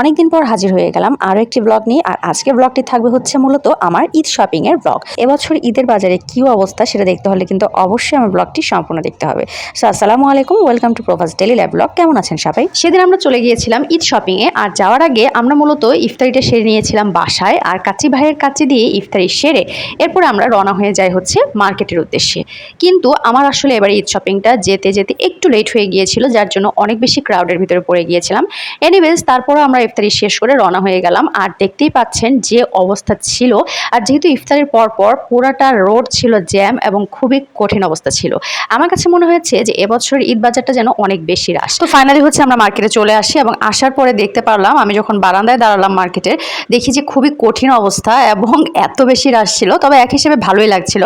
অনেকদিন পর হাজির হয়ে গেলাম আরও একটি ব্লগ নিয়ে। আর আজকের ব্লগটি থাকবে হচ্ছে মূলত আমার ঈদ শপিং এর ব্লগ। এবছর ঈদের বাজারে কি অবস্থা সেটা দেখতে হলে কিন্তু অবশ্যই আমার ব্লগটি সম্পূর্ণ দেখতে হবে। সো আসসালামু আলাইকুম, welcome to Prabhas daily live blog. কেমন আছেন সবাই? সেদিন আমরা চলে গিয়েছিলাম ঈদ শপিং এ। আর যাওয়ার আগে আমরা মূলত ইফতারিটা সেরে নিয়েছিলাম বাসায়, আর কাচ্চি ভাইয়ের কাছে দিয়ে ইফতারি সেরে এরপরে আমরা রওনা হয়ে যাই হচ্ছে মার্কেটের উদ্দেশ্যে। কিন্তু আমার আসলে এবার ঈদ শপিংটা যেতে যেতে একটু লেট হয়ে গিয়েছিল, যার জন্য অনেক বেশি ক্রাউডের ভিতরে পড়ে গিয়েছিলাম। এনিওয়েজ, তারপরে আমরা ইফতারি শেষ করে রওনা হয়ে গেলাম। আর দেখতেই পাচ্ছেন যে অবস্থা ছিল। আর যেহেতু ইফতারের পর পুরাটা রোড ছিল জ্যাম এবং খুবই কঠিন অবস্থা ছিল। আমার কাছে মনে হয়েছে যে এবছর ঈদ বাজারটা যেন অনেক বেশি রাশ। তো ফাইনালি হচ্ছে আমরা মার্কেটে চলে আসি এবং আসার পরে দেখতে পারলাম, আমি যখন বারান্দায় দাঁড়ালাম মার্কেটের, দেখি যে খুবই কঠিন অবস্থা এবং এত বেশি রাশ ছিল। তবে এক হিসেবে ভালোই লাগছিল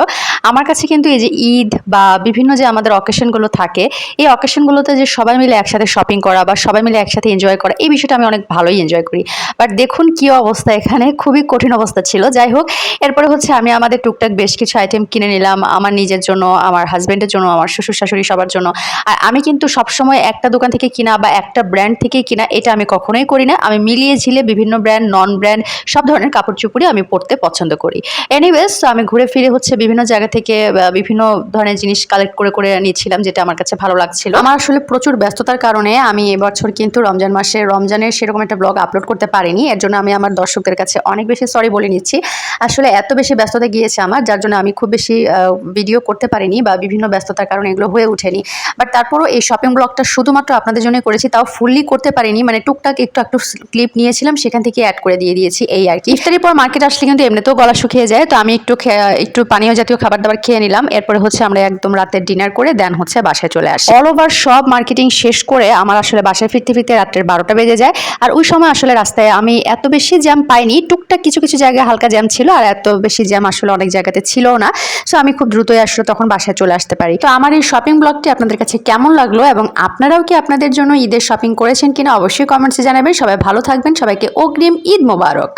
আমার কাছে। কিন্তু এই যে ঈদ বা বিভিন্ন যে আমাদের অকেশনগুলো থাকে, এই অকেশনগুলোতে যে সবাই মিলে একসাথে শপিং করা বা সবাই মিলে একসাথে এনজয় করা, এই বিষয়টা আমি অনেক ভালোই এনজয় করি। বাট দেখুন কি অবস্থা, এখানে খুবই কঠিন অবস্থা ছিল। যাই হোক, এরপরে হচ্ছে আমি আমাদের টুকটাক বেশ কিছু আইটেম কিনে নিলাম, আমার নিজের জন্য, আমার হাজব্যান্ডের জন্য, আমার শ্বশুর শাশুড়ি সবার জন্য। আর আমি কিন্তু সবসময় একটা দোকান থেকে কিনা বা একটা ব্র্যান্ড থেকে কিনা এটা আমি কখনোই করি না। আমি মিলিয়ে ঝিলে বিভিন্ন ব্র্যান্ড, নন ব্র্যান্ড সব ধরনের কাপড় চোপড়ই আমি পরতে পছন্দ করি। এনিওয়েজ, আমি ঘুরে ফিরে হচ্ছে বিভিন্ন জায়গা থেকে বিভিন্ন ধরনের জিনিস কালেক্ট করে করে নিচ্ছিলাম, যেটা আমার কাছে ভালো লাগছিল। আমার আসলে প্রচুর ব্যস্ততার কারণে আমি এবছর কিন্তু রমজান মাসে রমজানের সেরকম একটা ব্লগ আপলোড করতে পারিনি। এর জন্য আমি আমার দর্শকদের কাছে অনেক বেশি সরি বলে নিচ্ছি। আসলে এত বেশি ব্যস্ততা গিয়েছে আমার, যার জন্য আমি খুব বেশি ভিডিও করতে পারিনি বা বিভিন্ন ব্যস্ততার কারণে এগুলো হয়ে ওঠেনি। বাট তারপরও এই শপিং ব্লগটা শুধুমাত্র আপনাদের জন্য করেছি, তাও ফুললি করতে পারিনি। মানে টুকটাক একটু একটু ক্লিপ নিয়েছিলাম, সেখান থেকে অ্যাড করে দিয়ে দিয়েছি, এই আর কি। ইফতারির পর মার্কেট আসলে কিন্তু এমনিতেও গলা শুকিয়ে যায়, তো আমি একটু পানীয় জাতীয় খাবার দাবার খেয়ে নিলাম। এরপরে হচ্ছে আমরা একদম রাতের ডিনার করে দেন হচ্ছে বাসায় চলে আসি। অল ওভার সব মার্কেটিং শেষ করে আমার আসলে বাসায় ফিরতে ফিরতে রাত্রের 12টা বেজে যায়। আর ওই সময় আসলে রাস্তায় আমি এত বেশি জ্যাম পাইনি, টুকটাক কিছু কিছু জায়গায় হালকা জ্যাম ছিল, আর এত বেশি জ্যাম আসলে অনেক জায়গাতে ছিল না। সো আমি খুব দ্রুতই আসলে তখন বাসায় চলে আসতে পারি। তো আমার এই শপিং ব্লগটি আপনাদের কাছে কেমন লাগলো এবং আপনারাও কি আপনাদের জন্য ঈদের শপিং করেছেন কিনা অবশ্যই কমেন্টসে জানাবেন। সবাই ভালো থাকবেন, সবাইকে অগ্রিম ঈদ মোবারক।